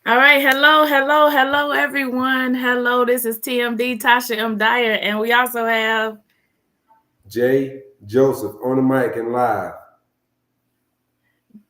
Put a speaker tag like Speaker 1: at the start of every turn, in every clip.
Speaker 1: All right, hello, everyone. Hello, this is TMD Tasha M. Dyer, and we also have
Speaker 2: J. Joseph on the mic and live.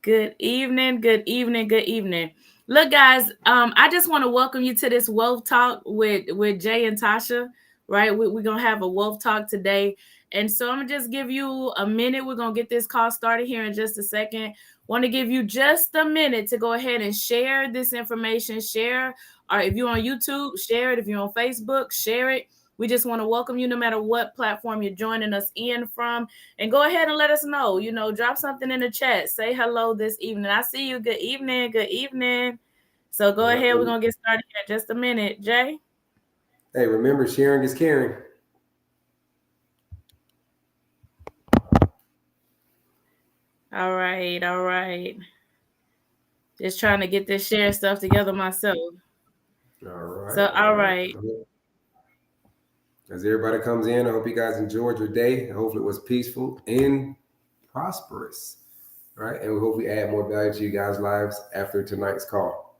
Speaker 1: good evening, good evening, good evening. Look, guys, I just want to welcome you to this wealth talk with Jay and Tasha. Right, we're gonna have a wealth talk today, and so I'm gonna just give you a minute. We're gonna get this call started here in just a second. Want to give you just a minute to go ahead and share this information. Share, or if you're on YouTube, share it. If you're on Facebook, share it. We just want to welcome you no matter what platform you're joining us in from. And go ahead and let us know. Drop something in the chat. Say hello this evening. I see you. Good evening. Good evening. So go
Speaker 2: Yeah.
Speaker 1: ahead. We're going to get started here in just a minute. Jay?
Speaker 2: Hey, remember, sharing is caring.
Speaker 1: All right. All right. Just trying to get this share stuff together myself.
Speaker 2: All right,
Speaker 1: So,
Speaker 2: all
Speaker 1: all
Speaker 2: right.
Speaker 1: right.
Speaker 2: As everybody comes in, I hope you guys enjoyed your day. Hopefully, it was peaceful and prosperous. Right, and we hope we add more value to you guys' lives after tonight's call.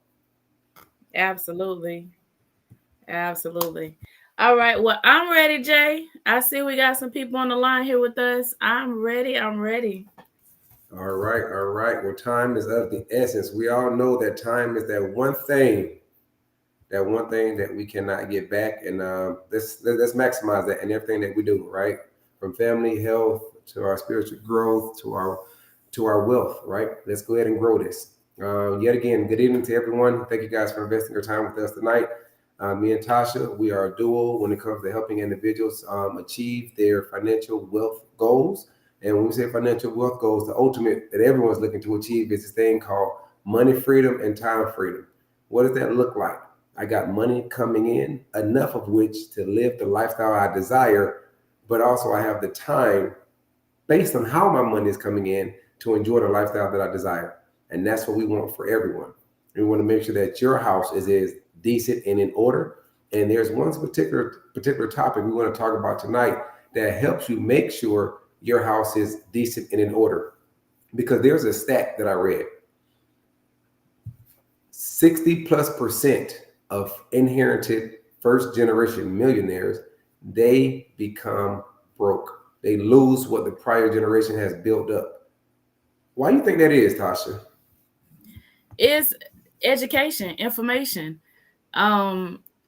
Speaker 1: Absolutely. Absolutely. All right. Well, I'm ready, Jay. I see we got some people on the line here with us. I'm ready. I'm ready.
Speaker 2: All right, all right. Well, time is of the essence. We all know that time is that one thing that we cannot get back, and let's maximize that in everything that we do. Right, from family health to our spiritual growth to our wealth. Right, let's go ahead and grow this. Yet again, good evening to everyone. Thank you guys for investing your time with us tonight. Me and Tasha, we are a duo when it comes to helping individuals achieve their financial wealth goals. And when we say financial wealth goals, the ultimate that everyone's looking to achieve is this thing called money freedom and time freedom. What does that look like? I got money coming in, enough of which to live the lifestyle I desire, but also I have the time based on how my money is coming in to enjoy the lifestyle that I desire. And that's what we want for everyone. We want to make sure that your house is as decent and in order. And there's one particular topic we want to talk about tonight that helps you make sure your house is decent and in order. Because there's a stat that I read. 60+% of inherited first generation millionaires, they become broke. They lose what the prior generation has built up. Why do you think that is, Tasha?
Speaker 1: It's education, information.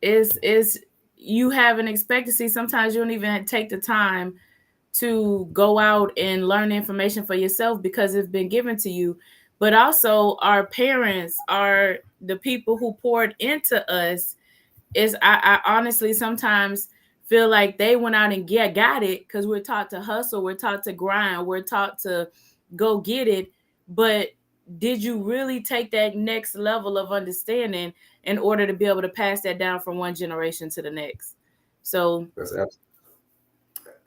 Speaker 1: Is you have an expectancy. Sometimes you don't even take the time to go out and learn information for yourself because it's been given to you. But also our parents are the people who poured into us. I honestly sometimes feel like they went out and got it because we're taught to hustle, we're taught to grind, we're taught to go get it. But did you really take that next level of understanding in order to be able to pass that down from one generation to the next? So
Speaker 2: That's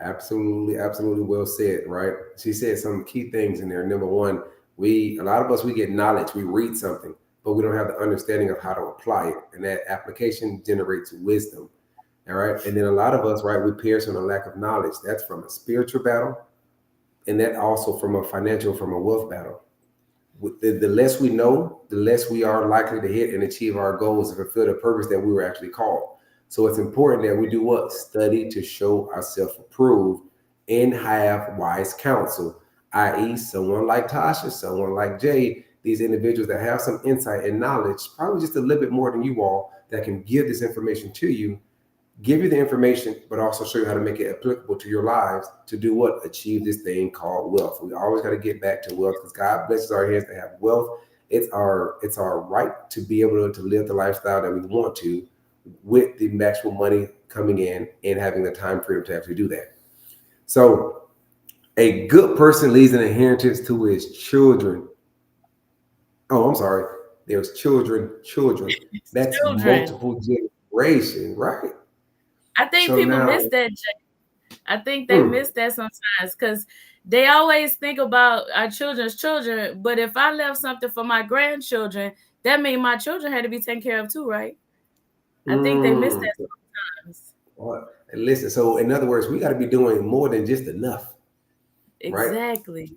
Speaker 2: absolutely, absolutely well said, right? She said some key things in there. Number one, a lot of us, we get knowledge, we read something, but we don't have the understanding of how to apply it. And that application generates wisdom. All right. And then a lot of us, right, we perish on a lack of knowledge. That's from a spiritual battle, and that also from a wealth battle. The less we know, the less we are likely to hit and achieve our goals and fulfill the purpose that we were actually called. So it's important that we do what? Study to show ourselves approved and have wise counsel, i.e., someone like Tasha, someone like Jay, these individuals that have some insight and knowledge, probably just a little bit more than you all, that can give this information to you, give you the information, but also show you how to make it applicable to your lives to do what? Achieve this thing called wealth. We always got to get back to wealth because God blesses our hands to have wealth. It's our right to be able to live the lifestyle that we want to with the maximum money coming in and having the time freedom to actually do that. So a good person leaves an inheritance to his children. Oh, I'm sorry. There's children. That's
Speaker 1: children,
Speaker 2: multiple generations, right?
Speaker 1: I think
Speaker 2: So
Speaker 1: people
Speaker 2: now,
Speaker 1: miss that. I think they
Speaker 2: mm,
Speaker 1: miss that sometimes because they always think about our children's children. But if I left something for my grandchildren, that means my children had to be taken care of too, right? I think they miss
Speaker 2: mm.
Speaker 1: that sometimes.
Speaker 2: And listen, so in other words, we got to be doing more than just enough, right?
Speaker 1: Exactly.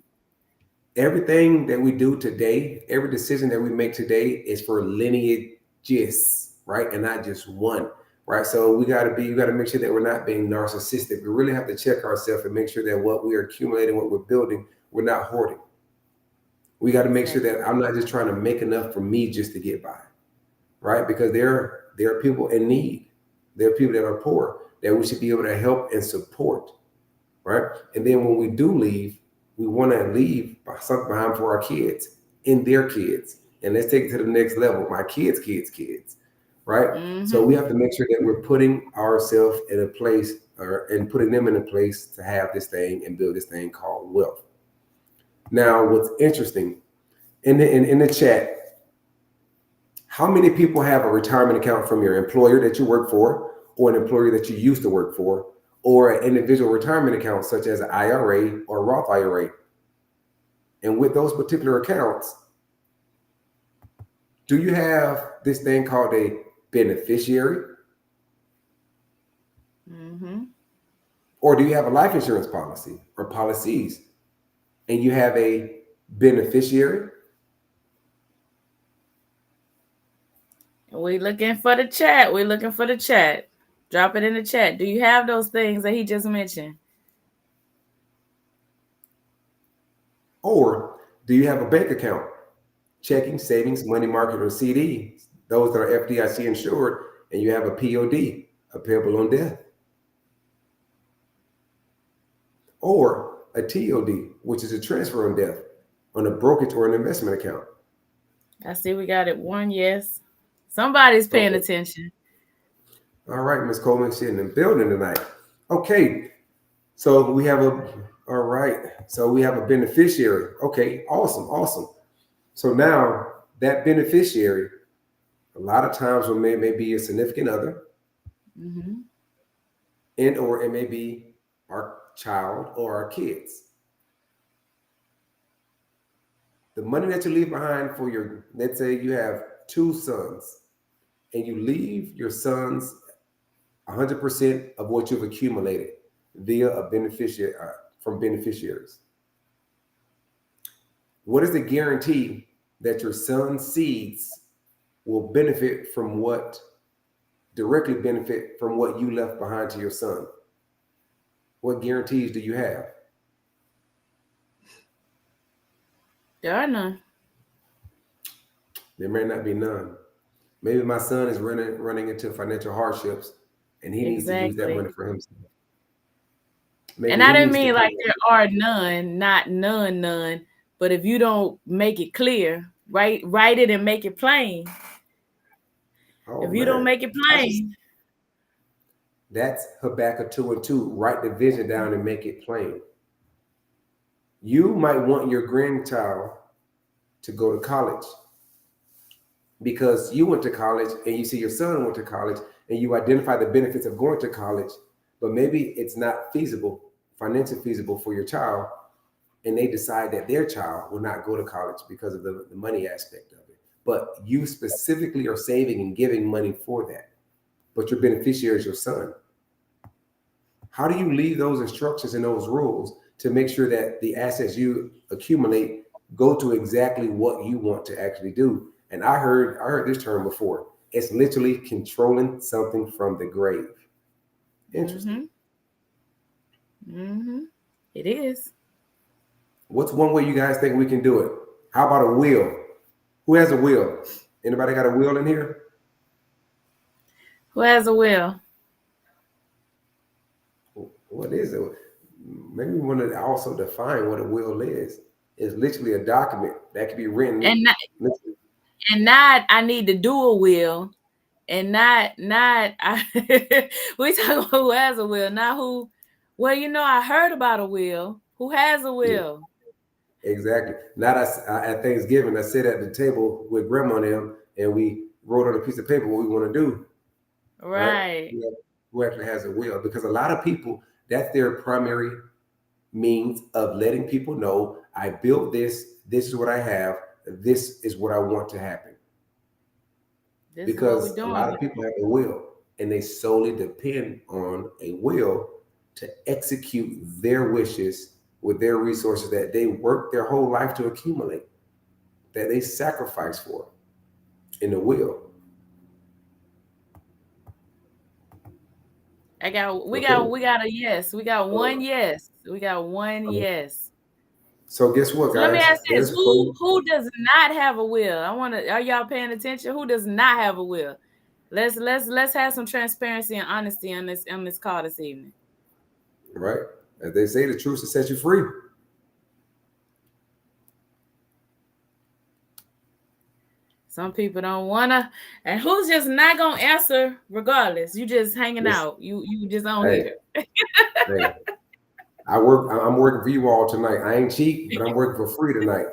Speaker 2: Everything that we do today, every decision that we make today is for lineage. just, right? And not just one, right? So we got to make sure that we're not being narcissistic. We really have to check ourselves and make sure that what we are accumulating, what we're building, we're not hoarding. We got to make sure that I'm not just trying to make enough for me just to get by, right? Because there are people in need. There are people that are poor that we should be able to help and support, right? And then when we do leave, we want to leave something behind for our kids and their kids. And let's take it to the next level, my kids, right?
Speaker 1: Mm-hmm.
Speaker 2: So we have to make sure that we're putting ourselves in a place and putting them in a place to have this thing and build this thing called wealth. Now, what's interesting, in the chat, how many people have a retirement account from your employer that you work for, or an employer that you used to work for, or an individual retirement account such as an IRA or Roth IRA? And with those particular accounts, do you have this thing called a beneficiary?
Speaker 1: Mm-hmm.
Speaker 2: Or do you have a life insurance policy or policies and you have a beneficiary?
Speaker 1: We looking for the chat. We're looking for the chat. Drop it in the chat. Do you have those things that he just mentioned?
Speaker 2: Or do you have a bank account, checking, savings, money market, or CD, those that are FDIC insured, and you have a POD, a payable on death? Or a TOD, which is a transfer on death, on a brokerage or an investment account?
Speaker 1: I see we got it. One yes. Somebody's paying
Speaker 2: Okay.
Speaker 1: attention.
Speaker 2: All right, Ms. Coleman, she's in the building tonight. Okay, so we have a beneficiary. Okay, awesome. So now that beneficiary, a lot of times it may be a significant other,
Speaker 1: Mm-hmm.
Speaker 2: and or it may be our child or our kids. The money that you leave behind for let's say you have 2 sons, and you leave your sons 100% of what you've accumulated via a beneficiary from beneficiaries. What is the guarantee that your son's seeds will directly benefit from what you left behind to your son? What guarantees do you have?
Speaker 1: There are none.
Speaker 2: There may not be none. Maybe my son is running into financial hardships and he needs to use that money for himself. Maybe
Speaker 1: and I didn't mean like there are none, not none. But if you don't make it clear, write it and make it plain. If you don't make it plain.
Speaker 2: That's Habakkuk 2:2. Write the vision down and make it plain. You might want your grandchild to go to college because you went to college and you see your son went to college and you identify the benefits of going to college, but maybe it's not financially feasible for your child, and they decide that their child will not go to college because of the money aspect of it. But you specifically are saving and giving money for that. But your beneficiary is your son. How do you leave those instructions and those rules to make sure that the assets you accumulate go to exactly what you want to actually do? And I heard this term before. It's literally controlling something from the grave. Interesting.
Speaker 1: Mm-hmm. It is.
Speaker 2: What's one way you guys think we can do it? How about a will? Who has a will? Anybody got a will in here?
Speaker 1: Who has a will?
Speaker 2: What is it? Maybe we want to also define what a will is. It's literally a document that can be written.
Speaker 1: And not I need to do a will. And not we talking about who has a will, not who. Well, I heard about a will. Who has a will?
Speaker 2: Yeah, exactly. Not at Thanksgiving. I sit at the table with grandma and them, and we wrote on a piece of paper what we want to do.
Speaker 1: Right.
Speaker 2: Who actually has a will? Because a lot of people, that's their primary means of letting people know, I built this. This is what I have. This is what I want to happen. Because a lot of people have a will and they solely depend on a will to execute their wishes with their resources that they work their whole life to accumulate, that they sacrifice for in the will.
Speaker 1: We got a yes. We got one yes. We got one yes.
Speaker 2: So guess what,
Speaker 1: So let me
Speaker 2: guys?
Speaker 1: ask this:
Speaker 2: There's funny,
Speaker 1: who does not have a will? I want to. Are y'all paying attention? Who does not have a will? Let's have some transparency and honesty on this call this evening.
Speaker 2: right? As they say, the truth will set you free.
Speaker 1: Some people don't wanna, and who's just not gonna answer regardless. You just hanging
Speaker 2: Listen,
Speaker 1: out. You just on
Speaker 2: hey,
Speaker 1: here.
Speaker 2: hey, I'm working for you all tonight. I ain't cheap, but I'm working for free tonight,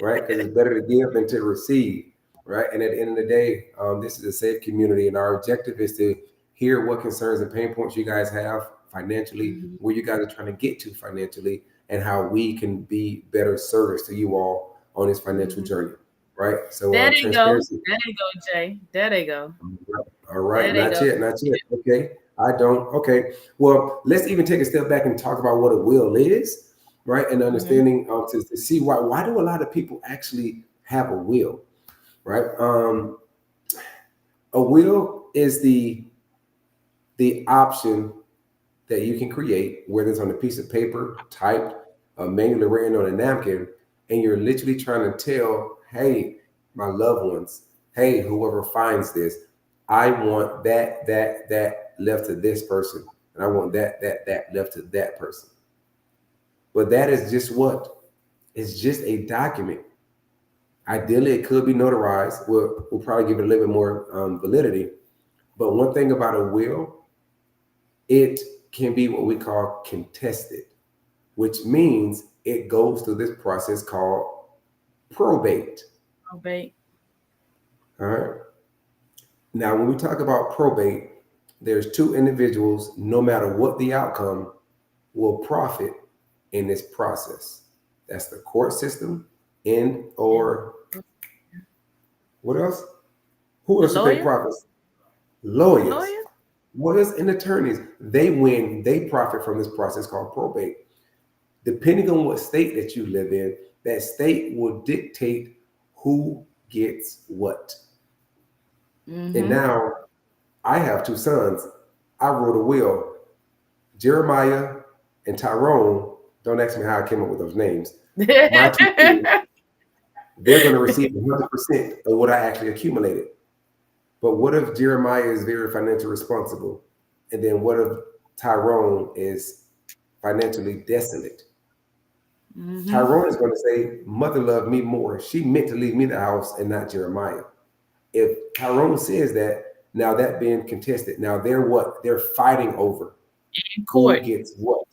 Speaker 2: right? Because it's better to give than to receive, right? And at the end of the day, this is a safe community, and our objective is to hear what concerns and pain points you guys have financially,
Speaker 1: Mhm.
Speaker 2: where you guys are trying to get to financially, and how we can be better service to you all on this financial
Speaker 1: Mhm.
Speaker 2: journey, right? So
Speaker 1: There they go.
Speaker 2: transparency.
Speaker 1: There they go, Jay. There they go.
Speaker 2: All right,
Speaker 1: There they
Speaker 2: not
Speaker 1: go.
Speaker 2: yet, not yet. Okay, I don't. Okay, well, let's even take a step back and talk about what a will is, right? And
Speaker 1: Hmm.
Speaker 2: understanding to see why do a lot of people actually have a will, right? A will is the option that you can create, whether it's on a piece of paper, typed, manually written on a napkin, and you're literally trying to tell, hey, my loved ones, hey, whoever finds this, I want that left to this person, and I want that left to that person. But that is just what? It's just a document. Ideally, it could be notarized. We'll probably give it a little bit more validity. But one thing about a will, it can be what we call contested, which means it goes through this process called probate.
Speaker 1: Probate.
Speaker 2: All right. Now, when we talk about probate, there's two individuals, no matter what the outcome, will profit in this process. That's the court system and
Speaker 1: And
Speaker 2: or what else? Who
Speaker 1: the
Speaker 2: else should pay
Speaker 1: lawyer?
Speaker 2: profits? Lawyers.
Speaker 1: Lawyer?
Speaker 2: Lawyers and attorneys. They win, they profit from this process called probate. Depending on what state that you live in, that state will dictate who gets what. And
Speaker 1: Mm-hmm.
Speaker 2: now I have two sons. I wrote a will. Jeremiah and Tyrone, don't ask me how I came up with those names. My two kids, they're going to receive 100% of what I actually accumulated. But what if Jeremiah is very financially responsible? And then what if Tyrone is financially desolate?
Speaker 1: Mm-hmm.
Speaker 2: Tyrone is going to say, Mother loved me more. She meant to leave me the house and not Jeremiah. If Tyrone says that, now that being contested, now they're what? They're fighting over
Speaker 1: In
Speaker 2: who
Speaker 1: court.
Speaker 2: gets what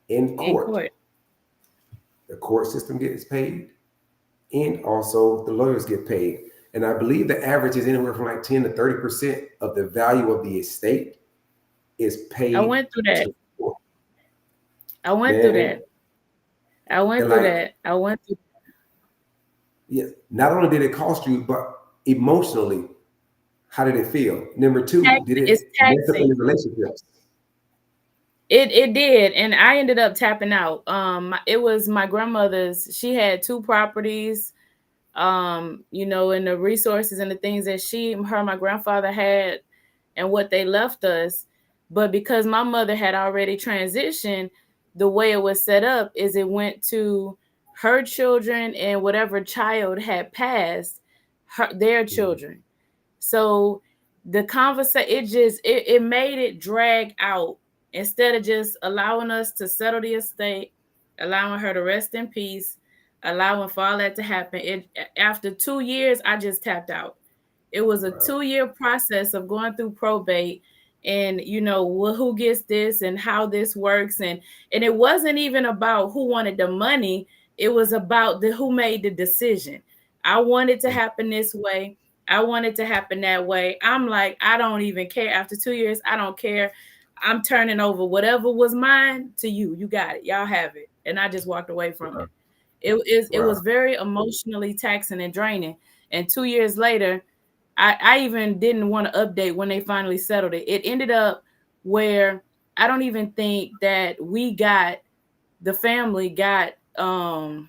Speaker 2: in
Speaker 1: In
Speaker 2: court.
Speaker 1: court.
Speaker 2: The court system gets paid, and also the lawyers get paid. And I believe the average is anywhere from like 10 to 30% of the value of the estate is
Speaker 1: I
Speaker 2: paid
Speaker 1: went through that.
Speaker 2: to the court.
Speaker 1: I went through
Speaker 2: Man,
Speaker 1: that. I went
Speaker 2: and
Speaker 1: through
Speaker 2: like,
Speaker 1: that. I went through
Speaker 2: yeah, not only did it cost you, but emotionally, how did it feel? Number two, did
Speaker 1: it's
Speaker 2: it mess up
Speaker 1: taxing.
Speaker 2: any relationships?
Speaker 1: It did, and I ended up tapping out. It was my grandmother's. She had two properties. And the resources and the things that my grandfather had, and what they left us. But because my mother had already transitioned, the way it was set up is it went to her children and whatever child had passed, their
Speaker 2: Mhm.
Speaker 1: children. So the conversation, it made it drag out instead of just allowing us to settle the estate, allowing her to rest in peace, allowing for all that to happen. It After 2 years, I just tapped out. It was a
Speaker 2: Wow.
Speaker 1: 2-year process of going through probate, and who gets this and how this works, and it wasn't even about who wanted the money. It was about the who made the decision. I wanted to happen this way. I want it to happen that way. I'm like, I don't even care. After 2 years, I don't care. I'm turning over whatever was mine to you. You got it. Y'all have it. And I just walked away from
Speaker 2: Wow.
Speaker 1: it. It
Speaker 2: Wow.
Speaker 1: was very emotionally taxing and draining. And 2 years later, I even didn't want to update when they finally settled it. It ended up where I don't even think that the family got a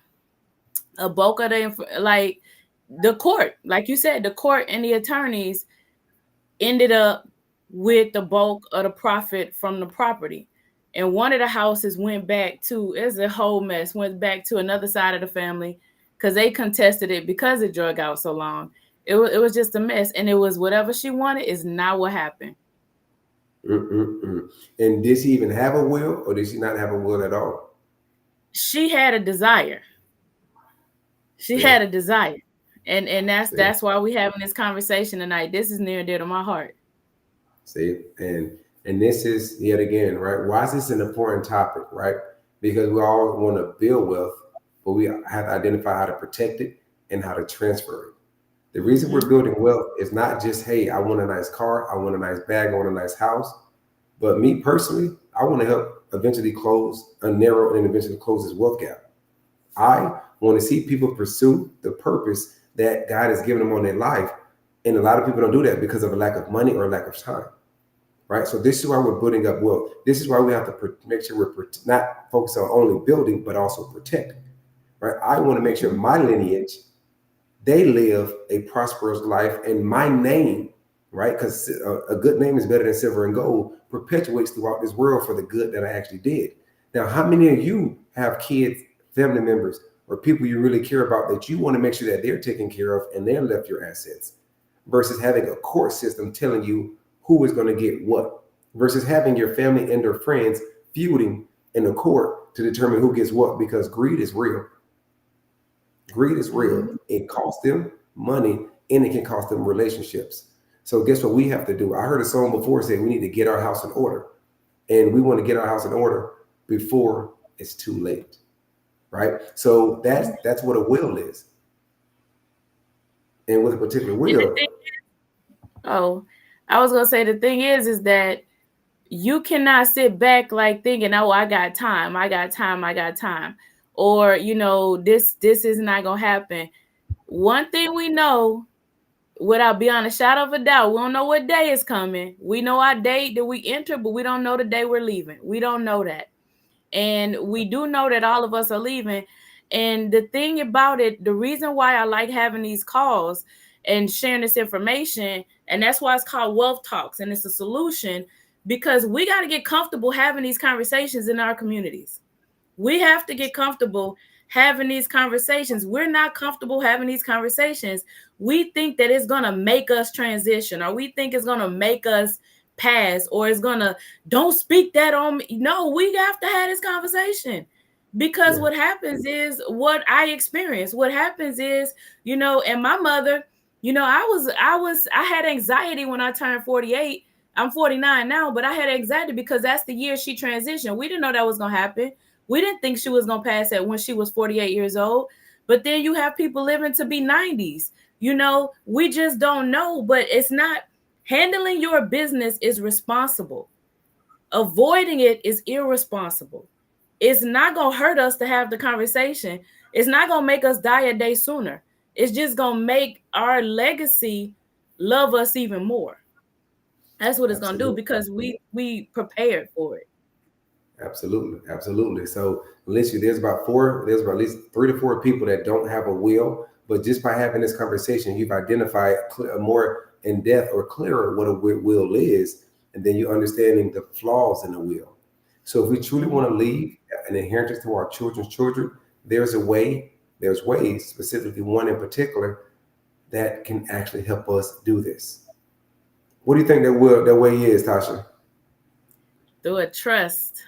Speaker 1: bulk of like the court, like you said, the court and the attorneys ended up with the bulk of the profit from the property. And one of the houses went back to, it's a whole mess, went back to another side of the family because they contested it because it drug out so long. It was just a mess. And it was whatever she wanted is not what happened.
Speaker 2: Mm-mm-mm. And did she even have a will, or did she not have a will at all?
Speaker 1: She had a desire. She
Speaker 2: See,
Speaker 1: had a desire. And
Speaker 2: see,
Speaker 1: that's why we having this conversation tonight. This is near and dear to my heart.
Speaker 2: see, and this is yet again, right? Why is this an important topic, right? Because we all want to build wealth, but we have to identify how to protect it and how to transfer it. The reason we're
Speaker 1: Mm-hmm.
Speaker 2: building wealth is not just, hey, I want a nice car, I want a nice bag, I want a nice house. But me personally, I want to help eventually close a narrow and eventually close this wealth gap. I want to see people pursue the purpose that God has given them on their life. And a lot of people don't do that because of a lack of money or a lack of time, right? So this is why we're building up wealth. This is why we have to make sure we're not focused on only building, but also protecting, right? I want to make sure my lineage, they live a prosperous life, and my name, right? Because a good name is better than silver and gold, perpetuates throughout this world for the good that I actually did. Now, how many of you have kids, family members, or people you really care about that you want to make sure that they're taken care of and they're left your assets, versus having a court system telling you who is going to get what, versus having your family and their friends feuding in the court to determine who gets what, because greed is real. Greed is real.
Speaker 1: Mm-hmm.
Speaker 2: It costs them money and it can cost them relationships. So guess what we have to do? I heard a song before say we need to get our house in order. And we want to get our house in order before it's too late. Right? So that's what a will is. And with a particular will,
Speaker 1: Oh, I was gonna say the thing is that you cannot sit back like thinking, oh, I got time, I got time, I got time, or this is not gonna happen. One thing we know, without beyond a shadow of a doubt, we don't know what day is coming. We know our date that we enter, but we don't know the day we're leaving. We don't know that. And we do know that all of us are leaving. And the thing about it, the reason why I like having these calls and sharing this information, and that's why it's called Wealth Talks, and it's a solution, because we got to get comfortable having these conversations in our communities. We have to get comfortable having these conversations. We're not comfortable having these conversations. We think that it's going to make us transition, or we think it's going to make us pass, or it's going to, don't speak that on me. No, we have to have this conversation, because
Speaker 2: yeah,
Speaker 1: what happens is what I experienced. What happens is, and my mother, I had anxiety when I turned 48. I'm 49 now, but I had anxiety because that's the year she transitioned. We didn't know that was going to happen. We didn't think she was going to pass that when she was 48 years old. But then you have people living to be 90s. We just don't know. But it's not, handling your business is responsible. Avoiding it is irresponsible. It's not going to hurt us to have the conversation. It's not going to make us die a day sooner. It's just going to make our legacy love us even more. That's what it's going to do,
Speaker 2: absolutely.
Speaker 1: because we prepared for it.
Speaker 2: Absolutely, absolutely. So literally, there's about at least 3 to 4 people that don't have a will, but just by having this conversation, you've identified more in depth or clearer what a will is, and then you're understanding the flaws in the will. So if we truly
Speaker 1: Mhm.
Speaker 2: want to leave an inheritance to our children's children, there's a way, there's ways, specifically one in particular, that can actually help us do this. What do you think that way is, Tasha?
Speaker 1: Through a trust.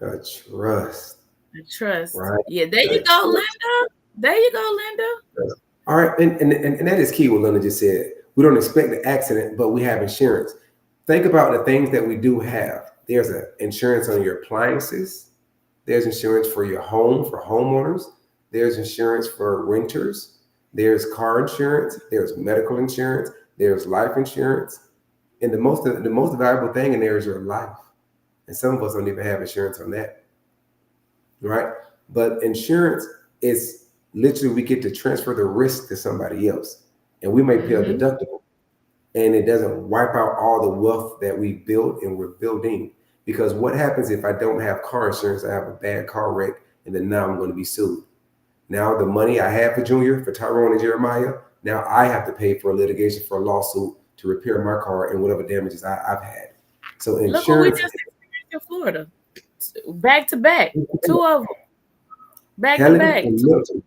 Speaker 2: A trust,
Speaker 1: A trust.
Speaker 2: right?
Speaker 1: Yeah, there you
Speaker 2: A
Speaker 1: go,
Speaker 2: trust.
Speaker 1: Linda. There you go, Linda.
Speaker 2: All right, and that is key. What Linda just said. We don't expect the accident, but we have insurance. Think about the things that we do have. There's an insurance on your appliances. There's insurance for your home for homeowners. There's insurance for renters. There's car insurance. There's medical insurance. There's life insurance. And the most valuable thing in there is your life. And some of us don't even have insurance on that, right? But insurance is literally we get to transfer the risk to somebody else, and we may pay a
Speaker 1: Mm-hmm.
Speaker 2: deductible, and it doesn't wipe out all the wealth that we built and we're building. Because what happens if I don't have car insurance? I have a bad car wreck, and then now I'm going to be sued. Now the money I had for Junior, for Tyrone and Jeremiah, now I have to pay for a litigation for a lawsuit to repair my car and whatever damages I've had. So
Speaker 1: Look what we
Speaker 2: insurance.
Speaker 1: just experienced in Florida, back to back, two of them, back to
Speaker 2: Helen
Speaker 1: back.
Speaker 2: and Milton.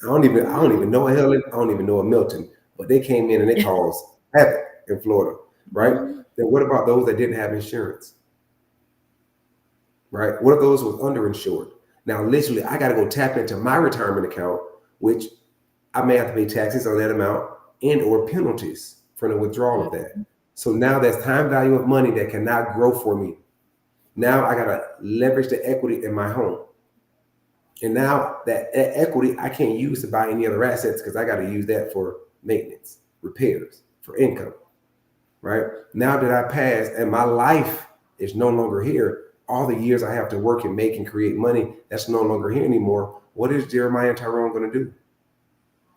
Speaker 2: I don't even know a Helen. I don't even know a Milton. But they came in and they caused havoc in Florida, right?
Speaker 1: Mhm.
Speaker 2: Then what about those that didn't have insurance? Right? What if those was underinsured? Now, literally, I got to go tap into my retirement account, which I may have to pay taxes on that amount and or penalties for the withdrawal of that. So now that's time value of money that cannot grow for me. Now I got to leverage the equity in my home. And now that equity I can't use to buy any other assets because I got to use that for maintenance, repairs, for income, right? Now that I passed and my life is no longer here, all the years I have to work and make and create money, that's no longer here anymore. What is Jeremiah and Tyrone going to do?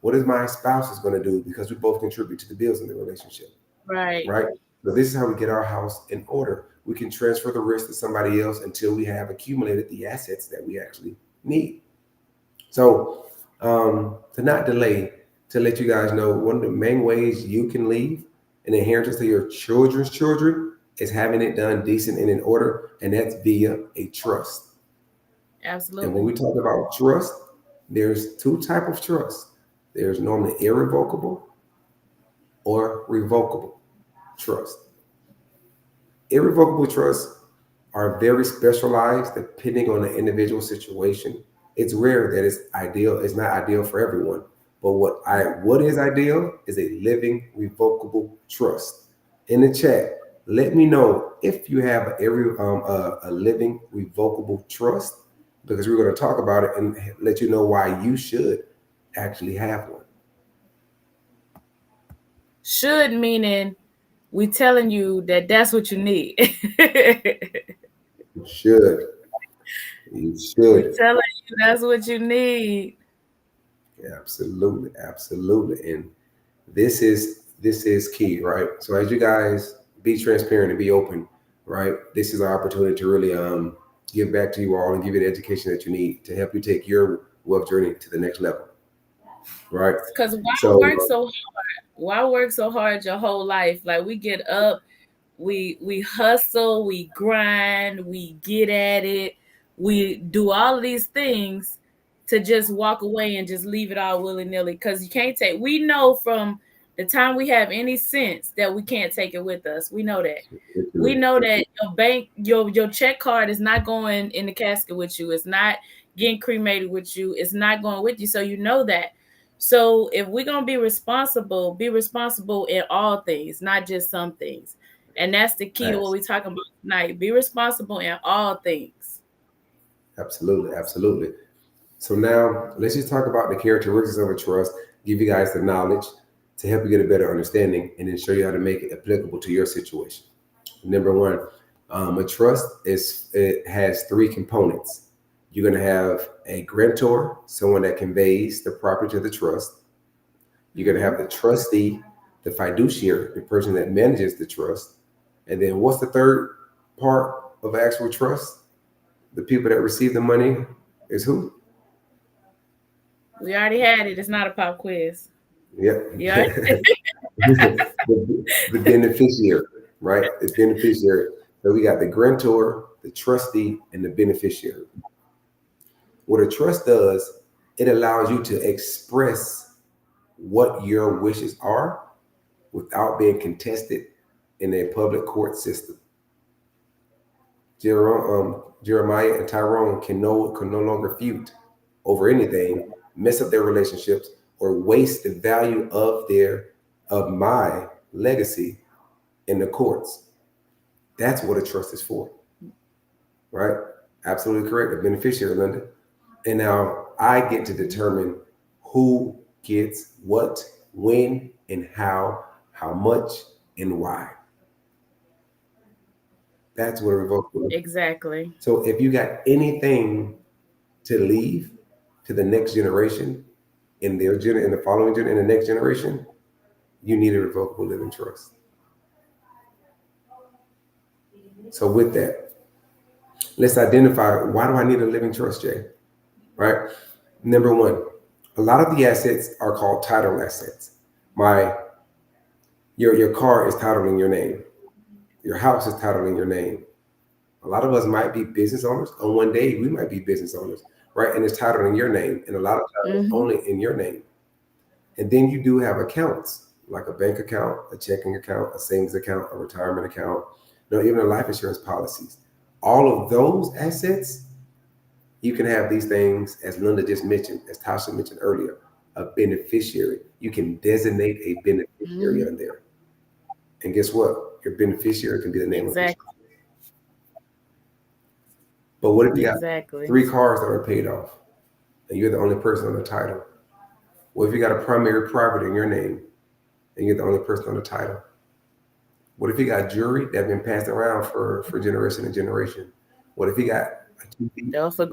Speaker 2: What is my spouse is going to do? Because we both contribute to the bills in the relationship,
Speaker 1: Right.
Speaker 2: right? So this is how we get our house in order. We can transfer the risk to somebody else until we have accumulated the assets that we actually need. So to not delay, to let you guys know, one of the main ways you can leave an inheritance to your children's children is having it done decent and in order, and that's via a trust.
Speaker 1: Absolutely.
Speaker 2: And when we talk about trust, there's two types of trust. There's normally irrevocable or revocable trust. Irrevocable trusts are very specialized depending on the individual situation. It's rare that it's ideal. It's not ideal for everyone. But what is ideal is a living revocable trust. In the chat, let me know if you have a living revocable trust, because we're going to talk about it and let you know why you should actually have one.
Speaker 1: Should meaning we telling you that that's what you need.
Speaker 2: You should. You
Speaker 1: We
Speaker 2: should.
Speaker 1: telling you that's what you need.
Speaker 2: Absolutely, absolutely. And this is key, right? So as you guys be transparent and be open, right? This is our opportunity to really give back to you all and give you the education that you need to help you take your wealth journey to the next level, right?
Speaker 1: Because why
Speaker 2: So
Speaker 1: work so hard? Why work so hard your whole life? Like we get up, we hustle, we grind, we get at it, we do all of these things to just walk away and just leave it all willy-nilly. Because you can't take, we know from the time we have any sense that we can't take it with us. We know that. We know that your bank, your check card is not going in the casket with you. It's not getting cremated with you. It's not going with you. So you know that. So if we're gonna be responsible in all things, not just some things. And that's the key to what we're talking about tonight. Be responsible in all things.
Speaker 2: absolutely, absolutely. So now let's just talk about the characteristics of a trust, give you guys the knowledge to help you get a better understanding, and then show you how to make it applicable to your situation. Number one, a trust it has three components. You're going to have a grantor, someone that conveys the property to the trust. You're going to have the trustee, the fiduciary, the person that manages the trust. And then what's the third part of actual trust? The people that receive the money is who?
Speaker 1: We already had it. It's not a pop quiz.
Speaker 2: Yep.
Speaker 1: Yeah.
Speaker 2: the beneficiary, right? The beneficiary. So we got the grantor, the trustee, and the beneficiary. What a trust does, it allows you to express what your wishes are without being contested in a public court system. Jeremiah and Tyrone can no longer feud over anything, mess up their relationships, or waste the value of my legacy in the courts. That's what a trust is for, right? Absolutely correct. The beneficiary, Linda. And now I get to determine who gets what, when, and how much, and why. That's what a revocable is.
Speaker 1: Exactly.
Speaker 2: So if you got anything to leave to the next generation, in the following in the next generation, you need a revocable living trust. So with that, let's identify, why do I need a living trust, Jay? Right? Number one, a lot of the assets are called title assets. Your car is titled in your name. Your house is titled in your name. A lot of us might be business owners. On one day, we might be business owners, right? And it's titled in your name. And a lot of times, it's only in your name. And then you do have accounts, like a bank account, a checking account, a savings account, a retirement account, even a life insurance policies. All of those assets, you can have these things, as Linda just mentioned, as Tasha mentioned earlier, a beneficiary. You can designate a beneficiary on there. And guess what? Your beneficiary can be the name of your child. But what if you got 3 cars that are paid off and you're the only person on the title? What if you got a primary private in your name and you're the only person on the title? What if you got jewelry that's been passed around for generation to generation? What if you got a TV?
Speaker 1: That was for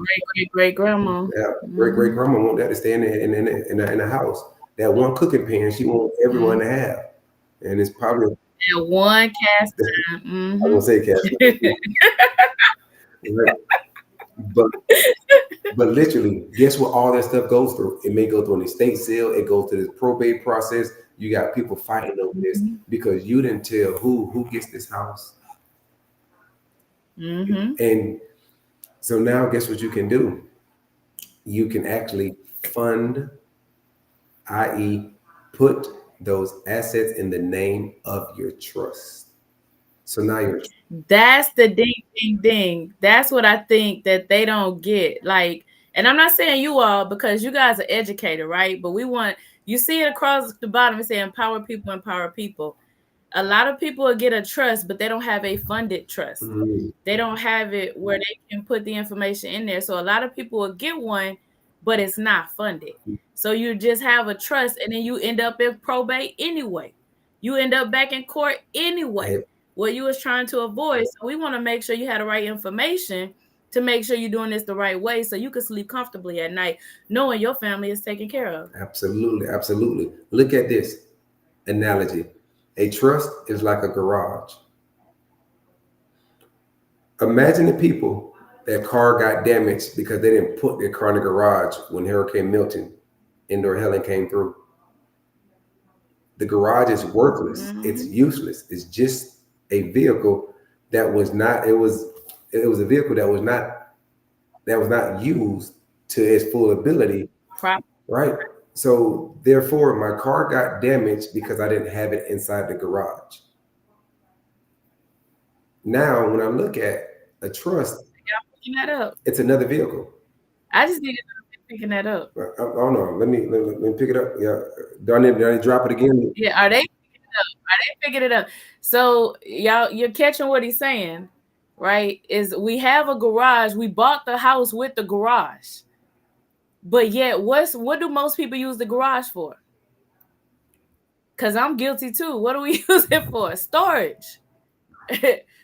Speaker 1: great grandma.
Speaker 2: Yeah, great grandma want that to stay in the house. That one cooking pan she wants everyone to have, and it's probably
Speaker 1: that one cast iron.
Speaker 2: I won't say cast iron. Right. But literally, guess what all that stuff goes through? It may go through an estate sale. It goes through this probate process. You got people fighting over this because you didn't tell who gets this house. And so now guess what you can do? You can actually fund, i.e. put those assets in the name of your trust. So now
Speaker 1: that's the ding. That's what I think that they don't get. Like, and I'm not saying you all, because you guys are educated, right? But you see it across the bottom, it's saying empower people. A lot of people will get a trust, but they don't have a funded trust. They don't have it where they can put the information in there. So a lot of people will get one, but it's not funded. So you just have a trust, and then you end up in probate anyway. You end up back in court anyway. What you was trying to avoid. So we want to make sure you have the right information to make sure you're doing this the right way, so you can sleep comfortably at night, knowing your family is taken care of.
Speaker 2: Absolutely. Look at this analogy. A trust is like a garage. Imagine the people that car got damaged because they didn't put their car in the garage when Hurricane Milton, Indoor Helen came through. The garage is worthless. It's useless. It's just a vehicle that was not. It was a vehicle that was not used to its full ability. Right. So therefore, my car got damaged because I didn't have it inside the garage. Now, when I look at a trust, it's another vehicle.
Speaker 1: I just needed to picking that up.
Speaker 2: I don't know. Let me pick it up. Yeah. Do I need to drop it again?
Speaker 1: Yeah. Are they picking it up? So y'all, you're catching what he's saying, right? Is we have a garage. We bought the house with the garage. But yet, what do most people use the garage for? Because I'm guilty too. What do we use it for? Storage.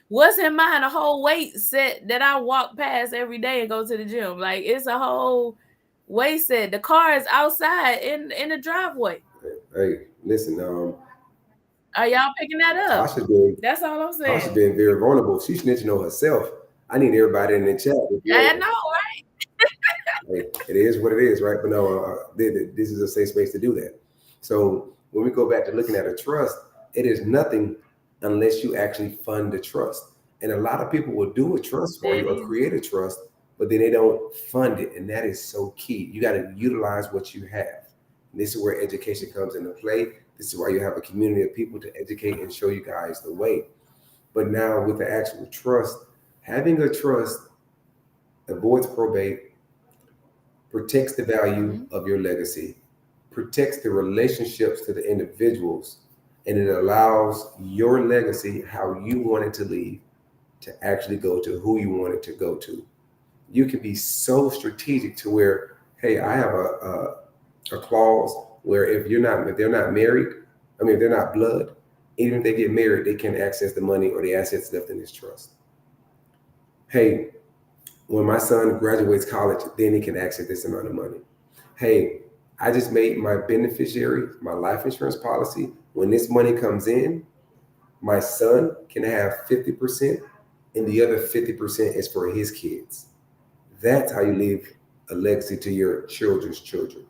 Speaker 1: What's in mine? A whole weight set that I walk past every day and go to the gym. Like, it's a whole weight set. The car is outside in the driveway.
Speaker 2: Hey, listen.
Speaker 1: Are y'all picking that up? That's all I'm saying.
Speaker 2: Tasha's being very vulnerable. She's snitching on herself. I need everybody in the chat.
Speaker 1: I know, right?
Speaker 2: Hey, it is what it is, right? But no, this is a safe space to do that. So when we go back to looking at a trust, it is nothing unless you actually fund the trust. And a lot of people will do a trust for you or create a trust, but then they don't fund it. And that is so key. You got to utilize what you have. And this is where education comes into play. This is why you have a community of people to educate and show you guys the way. But now with the actual trust, having a trust avoids probate, protects the value of your legacy, protects the relationships to the individuals, and it allows your legacy, how you want it to leave, to actually go to who you want it to go to. You can be so strategic to where, hey, I have a clause where if they're not married, if they're not blood, even if they get married, they can access the money or the assets left in this trust. Hey, when my son graduates college, then he can access this amount of money. Hey, I just made my beneficiary, my life insurance policy. When this money comes in, my son can have 50% and the other 50% is for his kids. That's how you leave a legacy to your children's children.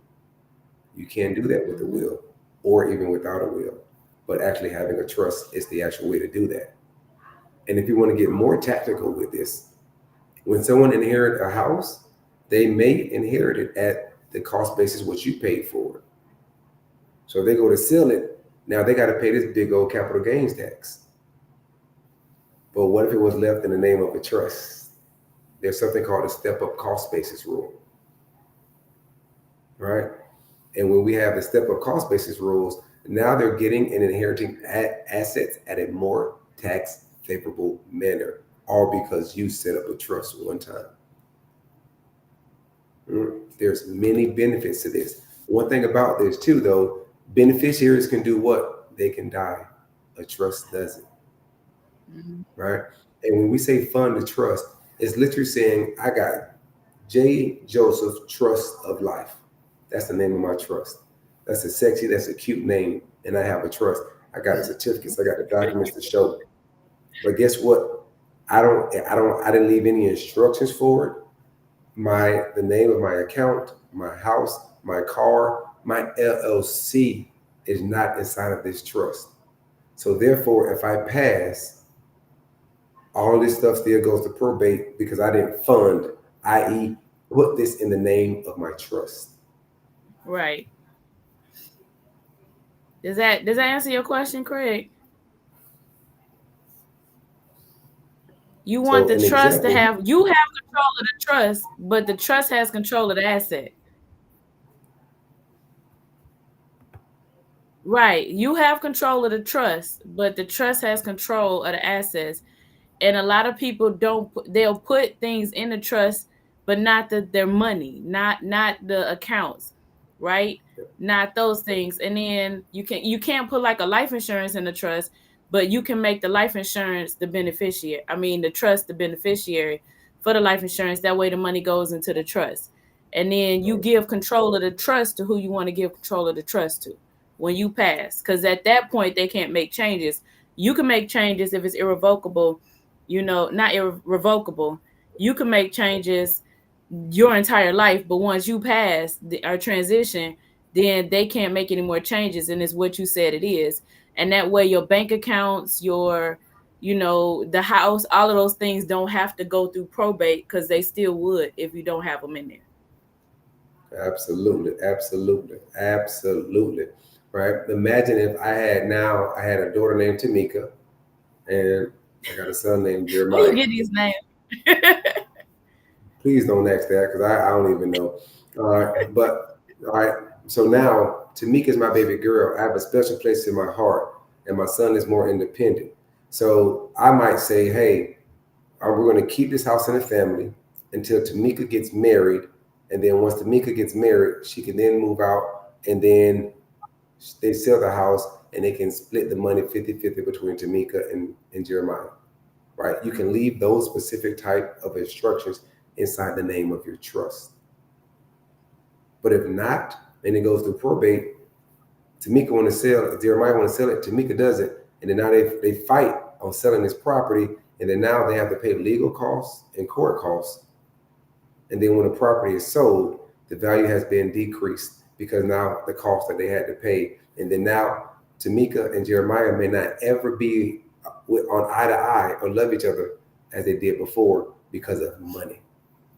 Speaker 2: You can't do that with a will or even without a will. but actually having a trust is the actual way to do that. And if you want to get more tactical with this, when someone inherits a house, they may inherit it at the cost basis what you paid for it. So if they go to sell it, now they got to pay this big old capital gains tax. But what if it was left in the name of a trust? There's something called a step-up cost basis rule, right? And when we have the step-up cost basis rules, now they're getting and inheriting assets at a more tax favorable manner, all because you set up a trust one time. There's many benefits to this. One thing about this too, though, beneficiaries can do what? They can die. A trust doesn't. Right? And when we say fund the trust, it's literally saying, I got J. Joseph Trust of Life. That's the name of my trust. That's a sexy, that's a cute name. And I have a trust. I got the certificates, I got the documents to show it. But guess what? I didn't leave any instructions for it. The name of my account, my house, my car, my LLC is not inside of this trust. So therefore, if I pass, all this stuff still goes to probate because I didn't fund, i.e., put this in the name of my trust.
Speaker 1: Right. Does that answer your question, Craig? You want the trust to have, you have control of the trust, but the trust has control of the asset. Right. You have control of the trust, but the trust has control of the assets. And a lot of people they'll put things in the trust, but not their money, not the accounts, right? Not those things. And then you can't put like a life insurance in the trust, but you can make the life insurance the beneficiary. I mean, the trust the beneficiary for the life insurance. That way the money goes into the trust. And then you give control of the trust to who you want to give control of the trust to when you pass. Because at that point, they can't make changes. You can make changes if it's irrevocable, not irrevocable. You can make changes your entire life, but once you pass or transition, then they can't make any more changes, and it's what you said it is. And that way your bank accounts, your the house, all of those things don't have to go through probate, because they still would if you don't have them in there.
Speaker 2: Absolutely. Right? Imagine if I had a daughter named Tamika, and I got a son named Jeremiah.
Speaker 1: Where you get these names?
Speaker 2: Please don't ask that, because I don't even know. All right. So now Tamika is my baby girl. I have a special place in my heart, and my son is more independent. So I might say, hey, we're going to keep this house in the family until Tamika gets married. And then once Tamika gets married, she can then move out, and then they sell the house, and they can split the money 50-50 between Tamika and Jeremiah. Right? You can leave those specific type of instructions inside the name of your trust. But if not, and it goes through probate, Tamika want to sell, Jeremiah want to sell it, Tamika doesn't, and then now they fight on selling this property, and then now they have to pay legal costs and court costs. And then when the property is sold, the value has been decreased because now the cost that they had to pay. And then now Tamika and Jeremiah may not ever be on eye to eye or love each other as they did before because of money,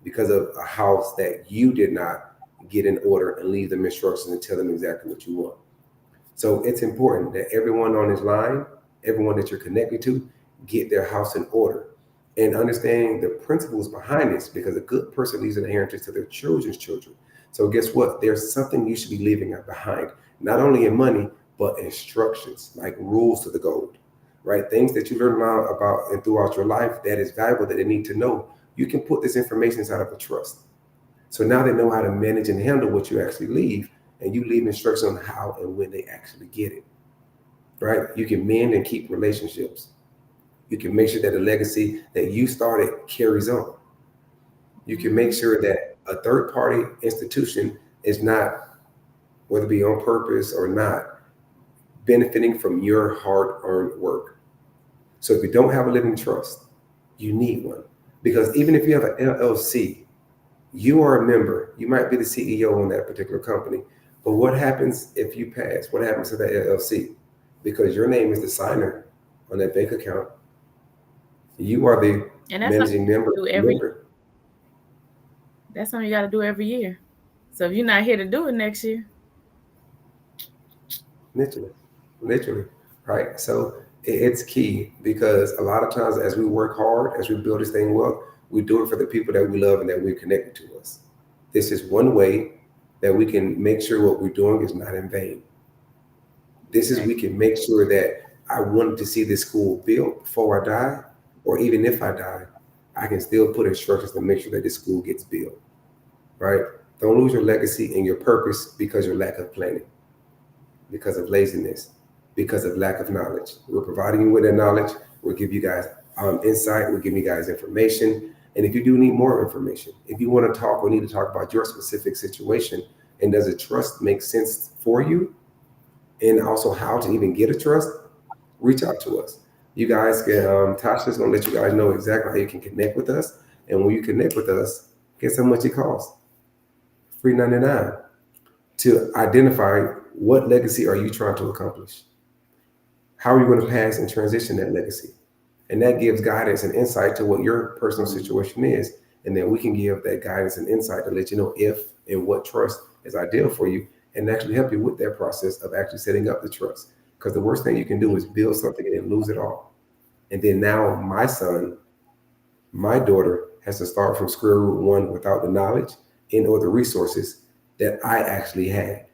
Speaker 2: because of a house that you did not get in order and leave them instructions and tell them exactly what you want. So it's important that everyone on this line, everyone that you're connected to, get their house in order and understanding the principles behind this, because a good person leaves an inheritance to their children's children. So guess what? There's something you should be leaving behind, not only in money, but instructions, like rules to the gold, right? Things that you learn about and throughout your life that is valuable, that they need to know. You can put this information inside of a trust. So now they know how to manage and handle what you actually leave, and you leave instructions on how and when they actually get it, right? You can mend and keep relationships. You can make sure that the legacy that you started carries on. You can make sure that a third-party institution is not, whether it be on purpose or not, benefiting from your hard-earned work. So if you don't have a living trust, you need one. Because even if you have an LLC, you are a member. You might be the CEO on that particular company. But what happens if you pass? What happens to that LLC? because your name is the signer on that bank account. You are the
Speaker 1: And that's something
Speaker 2: managing member.
Speaker 1: you do every. That's something you got to do every year. So if you're not here to do it next year,
Speaker 2: Literally, literally, right? So it's key because a lot of times as we work hard, as we build this thing well, we do it for the people that we love and that we're connected to us. This is one way that we can make sure what we're doing is not in vain. This is we can make sure that I wanted to see this school built before I die, or even if I die, I can still put instructions to make sure that this school gets built. Right? Don't lose your legacy and your purpose because of your lack of planning, because of laziness, because of lack of knowledge. We're providing you with that knowledge. We'll give you guys insight. We'll give you guys information. And if you do need more information, if you want to talk or need to talk about your specific situation, and does a trust make sense for you, and also how to even get a trust, reach out to us. You guys can, Tasha's gonna let you guys know exactly how you can connect with us. And when you connect with us, guess how much it costs? Free 99 to identify what legacy are you trying to accomplish. How are you going to pass and transition that legacy? And that gives guidance and insight to what your personal situation is. And then we can give that guidance and insight to let you know if and what trust is ideal for you and actually help you with that process of actually setting up the trust. Because the worst thing you can do is build something and then lose it all. And then now my son, my daughter has to start from square root one without the knowledge and or the resources that I actually had.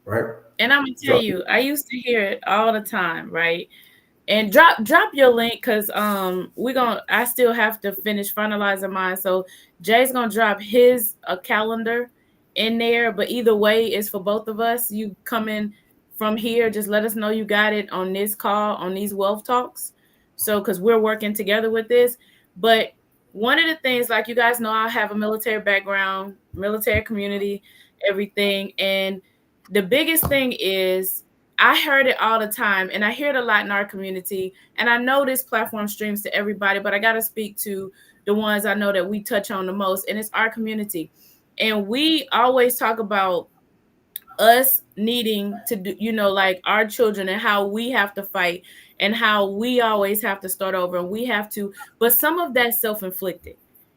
Speaker 2: Right?
Speaker 1: and I'm gonna tell
Speaker 2: So
Speaker 1: you, I used to hear it all the time, right? And drop your link because I still have to finish finalizing mine. So Jay's gonna drop his calendar in there, but either way, it's for both of us. You come in from here, just let us know you got it on this call on these wealth talks. So because we're working together with this, but one of the things, like you guys know, I have a military background, military community, everything, and the biggest thing is I heard it all the time, and I hear it a lot in our community. And I know this platform streams to everybody, but I got to speak to the ones I know that we touch on the most, and it's our community. And we always talk about us needing to do, like our children and how we have to fight and how we always have to start over and we have to, but some of that self-inflicted.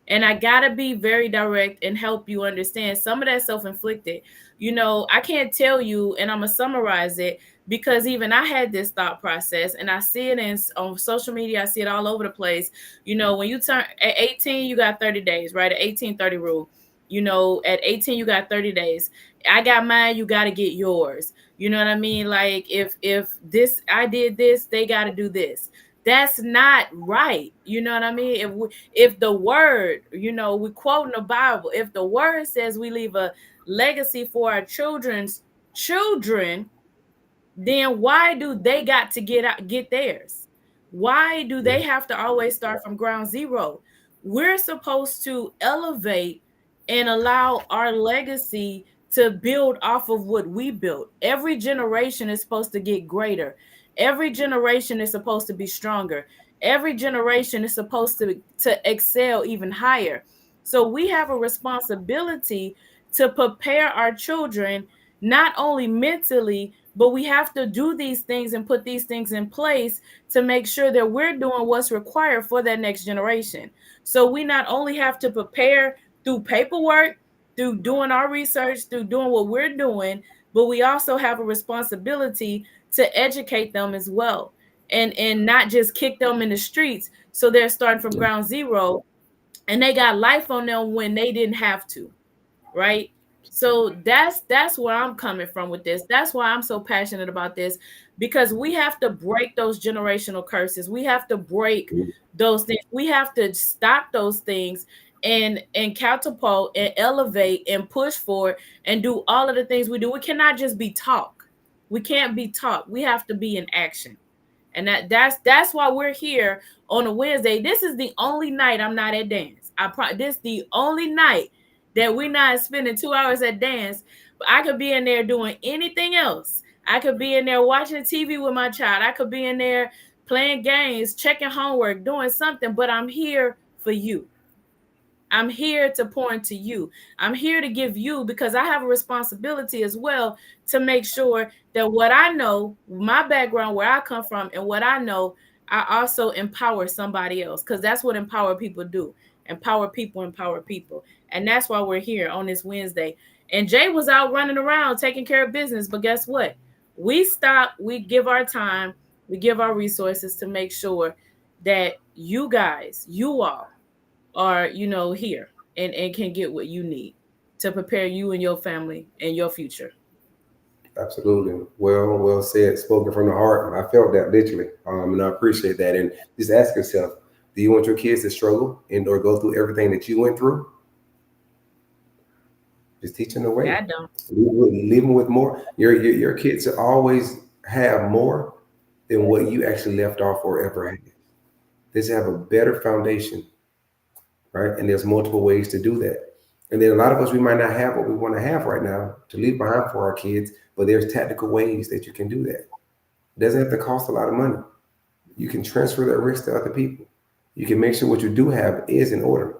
Speaker 1: And I gotta be very direct and help you understand some of that self-inflicted. I can't tell you, and I'm gonna summarize it because even I had this thought process, and I see it on social media. I see it all over the place. When you turn at 18, you got 30 days, right? At 18-30 rule. At 18, you got 30 days. I got mine, you got to get yours. You know what I mean? Like if this I did this, they got to do this. That's not right. You know what I mean? If the word, we quoting the Bible, if the word says we leave a legacy for our children's children, then why do they got to get theirs? Why do they have to always start from ground zero? We're supposed to elevate and allow our legacy to build off of what we built. Every generation is supposed to get greater. Every generation is supposed to be stronger. Every generation is supposed to excel even higher. So we have a responsibility to prepare our children not only mentally, but we have to do these things and put these things in place to make sure that we're doing what's required for that next generation. So we not only have to prepare through paperwork, through doing our research, through doing what we're doing, but we also have a responsibility to educate them as well, and not just kick them in the streets so they're starting from ground zero and they got life on them when they didn't have to, right? So that's where I'm coming from with this. That's why I'm so passionate about this, because we have to break those generational curses. We have to break those things. We have to stop those things and catapult and elevate and push forward and do all of the things we do. We cannot just be talk. We can't be talk. We have to be in action. And that's why we're here on a Wednesday. This is the only night I'm not at dance. This the only night that we're not spending 2 hours at dance. But I could be in there doing anything else. I could be in there watching TV with my child. I could be in there playing games, checking homework, doing something. But I'm here for you. I'm here to pour into you. I'm here to give you, because I have a responsibility as well to make sure that what I know, my background, where I come from, and what I know, I also empower somebody else, because that's what empower people do. Empower people, empower people. And that's why we're here on this Wednesday. And Jay was out running around taking care of business. But guess what? We stop, we give our time, we give our resources to make sure that you guys, you all, are, here and can get what you need to prepare you and your family and your future.
Speaker 2: Absolutely. Well said, spoken from the heart. I felt that literally. And I appreciate that. And just ask yourself, do you want your kids to struggle and or go through everything that you went through? Just teaching the way.
Speaker 1: I don't.
Speaker 2: Living with more. Your kids will always have more than what you actually left off or ever had. They just have a better foundation, right? And there's multiple ways to do that. And then a lot of us, we might not have what we want to have right now to leave behind for our kids, but there's tactical ways that you can do that. It doesn't have to cost a lot of money. You can transfer that risk to other people. You can make sure what you do have is in order.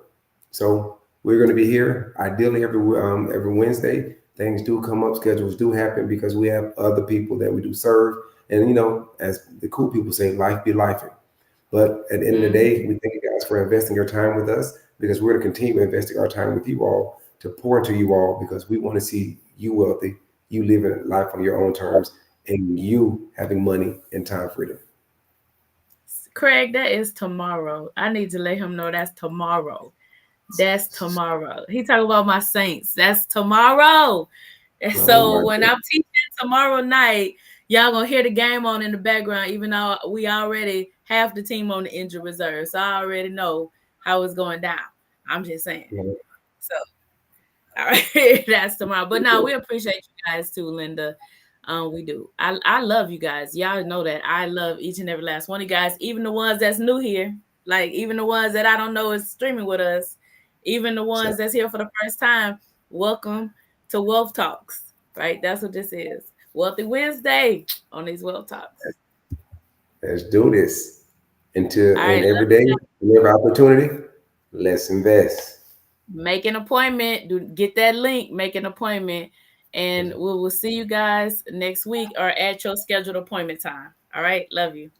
Speaker 2: So we're going to be here ideally every Wednesday. Things do come up, schedules do happen because we have other people that we do serve. And as the cool people say, life be life. But at the end of the day, we thank you guys for investing your time with us, because we're going to continue investing our time with you all to pour into you all, because we want to see you wealthy, you living life on your own terms, and you having money and time freedom.
Speaker 1: Craig, that is tomorrow. I need to let him know that's tomorrow. That's tomorrow. He talking about my Saints. That's tomorrow. And
Speaker 2: Oh
Speaker 1: so
Speaker 2: my
Speaker 1: when
Speaker 2: God.
Speaker 1: I'm teaching tomorrow night, y'all gonna hear the game on in the background, even though we already have the team on the injured reserve. So I already know how it's going down. I'm just saying. So all right, that's tomorrow. But now we appreciate you guys too, Linda. We do. I love you guys. Y'all know that I love each and every last one of you guys, even the ones that's new here, like even the ones that I don't know is streaming with us, even the ones
Speaker 2: So
Speaker 1: that's here for the first time. Welcome to Wealth Talks. Right, that's what this is. Wealthy Wednesday on these Wealth Talks.
Speaker 2: let's do this. Until
Speaker 1: All
Speaker 2: and
Speaker 1: right,
Speaker 2: every day, and every opportunity, let's invest.
Speaker 1: make an appointment. Get that link. Make an appointment, and we will see you guys next week or at your scheduled appointment time. All right, love you.